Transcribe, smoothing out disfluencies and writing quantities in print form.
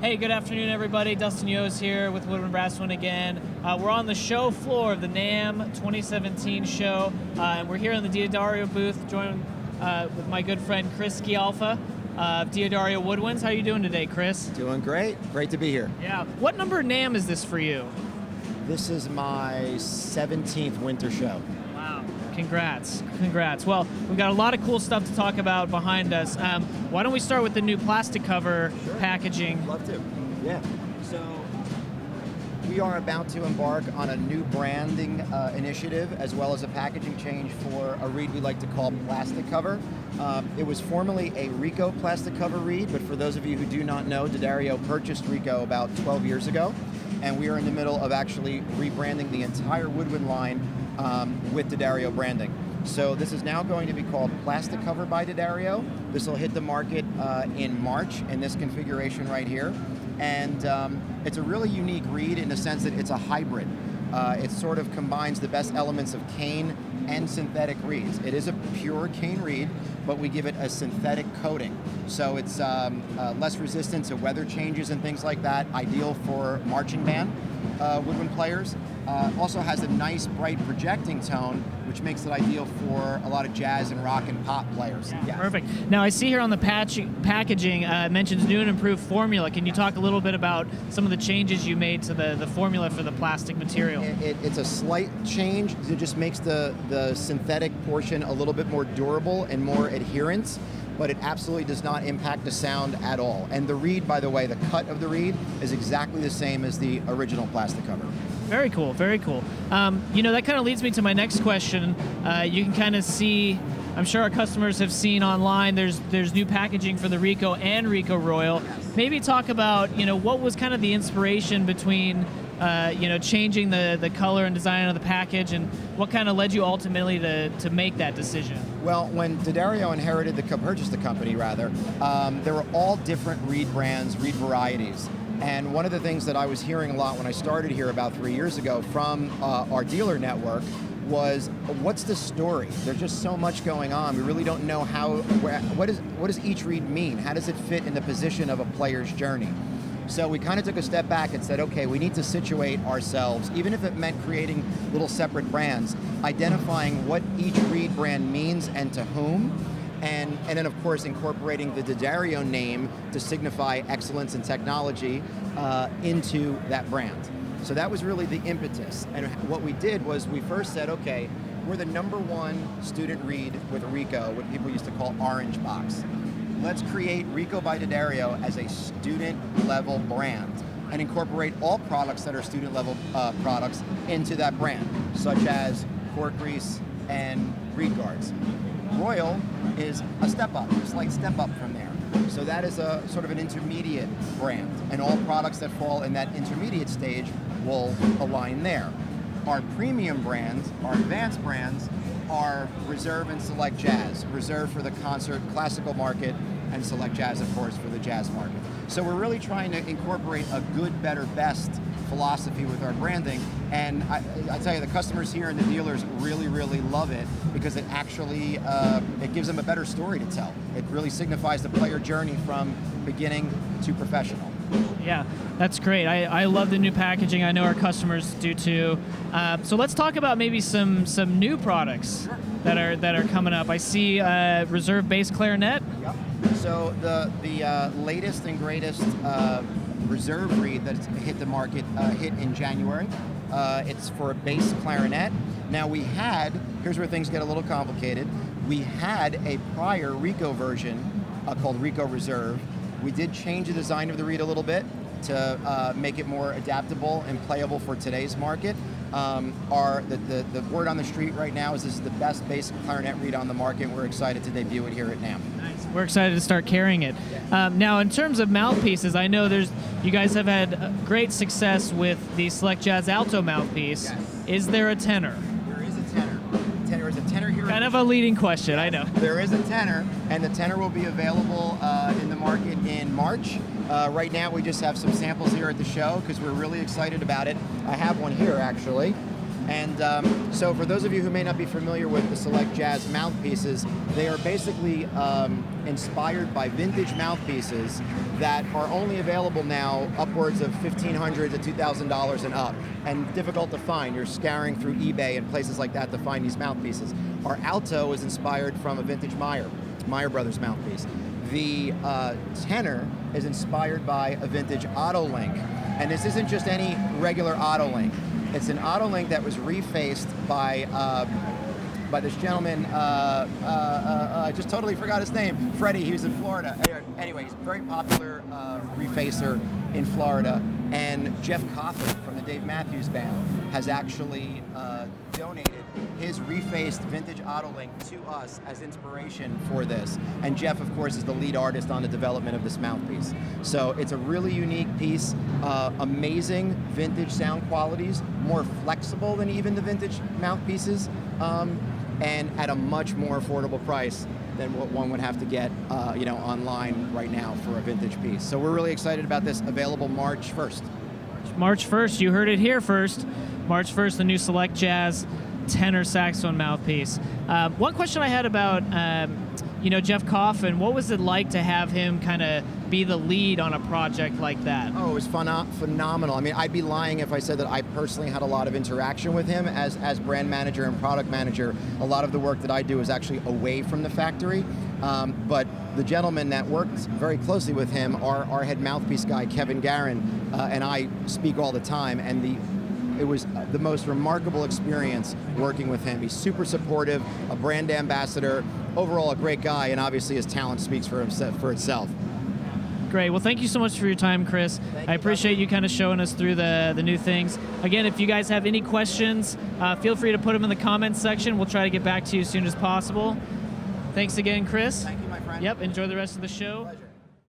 Hey, good afternoon, everybody. Dustin Yo's here with Woodwind Brasswind again. We're on the show floor of the NAMM 2017 show, and we're here in the Diodario booth, joined with my good friend Chris Gialfa of Diodario Woodwinds. How are you doing today, Chris? Doing great. Great to be here. Yeah. What number NAMM is this for you? This is my 17th winter show. Wow. Congrats. Congrats. Well, we've got a lot of cool stuff to talk about behind us. Why don't we start with the new plastic cover packaging? Love to. Yeah. So we are about to embark on a new branding initiative as well as a packaging change for a reed we like to call plastic cover. It was formerly a Rico plastic cover reed, but for those of you who do not know, Diodario purchased Rico about 12 years ago, and we are in the middle of actually rebranding the entire Woodwind line with Diodario branding. So this is now going to be called Plastic Cover by Diodario. This will hit the market in March in this configuration right here. And it's a really unique reed in the sense that it's a hybrid. It sort of combines the best elements of cane and synthetic reeds. It is a pure cane reed, but we give it a synthetic coating. So it's less resistant to weather changes and things like that, ideal for marching band woodwind players. Also has a nice bright projecting tone, which makes it ideal for a lot of jazz and rock and pop players. Yeah. Perfect. Now I see here on the packaging it mentions new and improved formula. Can you talk a little bit about some of the changes you made to the formula for the plastic material? It's a slight change. It just makes the synthetic portion a little bit more durable and more adherence, but it absolutely does not impact the sound at all. And the reed, by the way, the cut of the reed is exactly the same as the original plastic cover. Very cool, very cool. You know, that kind of leads me to my next question. You can kind of see, I'm sure our customers have seen online, there's new packaging for the Rico and Rico Royal. Yes. Maybe talk about, you know, what was kind of the inspiration between, you know, changing the color and design of the package, and what kind of led you ultimately to make that decision? Well, when Diodario purchased the company, there were all different reed brands, reed varieties. And one of the things that I was hearing a lot when I started here about 3 years ago from our dealer network was, what's the story? There's just so much going on. We really don't know what does each reed mean? How does it fit in the position of a player's journey? So we kind of took a step back and said, okay, we need to situate ourselves, even if it meant creating little separate brands, identifying what each reed brand means and to whom, and then of course incorporating the Diodario name to signify excellence in technology into that brand. So that was really the impetus. And what we did was we first said, okay, we're the #1 student reed with Rico, what people used to call Orange Box. Let's create Rico by Diodario as a student level brand and incorporate all products that are student level products into that brand, such as cork grease and reed guards. Royal is a step up, a slight step up from there. So that is a sort of an intermediate brand, and all products that fall in that intermediate stage will align there. Our premium brands, our advanced brands, are Reserve and Select Jazz. Reserve for the concert classical market, and Select Jazz, of course, for the jazz market. So we're really trying to incorporate a good, better, best philosophy with our branding, and I tell you, the customers here and the dealers really, really love it because it actually it gives them a better story to tell. It really signifies the player journey from beginning to professional. Yeah, that's great. I love the new packaging. I know our customers do too. So let's talk about maybe some new products that are coming up. I see Reserve bass clarinet. Yep. So the latest and greatest Reserve reed that's hit the market hit in January. It's for a bass clarinet. Now here's where things get a little complicated. We had a prior Rico version called Rico Reserve. We did change the design of the reed a little bit to make it more adaptable and playable for today's market. The word on the street right now is this is the best bass clarinet reed on the market. We're excited to debut it here at NAMM. Nice. We're excited to start carrying it. Yeah. Now, in terms of mouthpieces, I know you guys have had great success with the Select Jazz alto mouthpiece. Yes. Is there a tenor? There is a tenor. There is a tenor here. Kind of a leading question, I know. There is a tenor, and the tenor will be available in the market in March. Right now, we just have some samples here at the show because we're really excited about it. I have one here, actually. And so for those of you who may not be familiar with the Select Jazz mouthpieces, they are basically inspired by vintage mouthpieces that are only available now upwards of $1,500 to $2,000 and up, and difficult to find. You're scouring through eBay and places like that to find these mouthpieces. Our Alto is inspired from a vintage Meyer Brothers mouthpiece. The tenor is inspired by a vintage Auto-Link, and this isn't just any regular Auto-Link. It's an Auto-Link that was refaced by this gentleman, I just totally forgot his name, Freddie. He was in Florida. Anyway, he's a very popular refacer in Florida, and Jeff Coffin from the Dave Matthews Band has actually donated his refaced vintage Auto-Link to us as inspiration for this. And Jeff, of course, is the lead artist on the development of this mouthpiece. So it's a really unique piece, amazing vintage sound qualities, more flexible than even the vintage mouthpieces, and at a much more affordable price than what one would have to get online right now for a vintage piece. So we're really excited about this, available March 1st. March 1st, you heard it here first. March 1st, the new Select Jazz tenor saxophone mouthpiece. One question I had about Jeff Coffin, what was it like to have him kind of be the lead on a project like that? Oh, it was phenomenal. I mean, I'd be lying if I said that I personally had a lot of interaction with him as brand manager and product manager. A lot of the work that I do is actually away from the factory. But the gentleman that worked very closely with him, our head mouthpiece guy, Kevin Garin, and I speak all the time, and it was the most remarkable experience working with him. He's super supportive, a brand ambassador, overall a great guy, and obviously his talent speaks for itself. Great. Well, thank you so much for your time, Chris. I appreciate you kind of showing us through the new things. Again, if you guys have any questions, feel free to put them in the comments section. We'll try to get back to you as soon as possible. Thanks again, Chris. Thank you, my friend. Yep. Enjoy the rest of the show. Pleasure.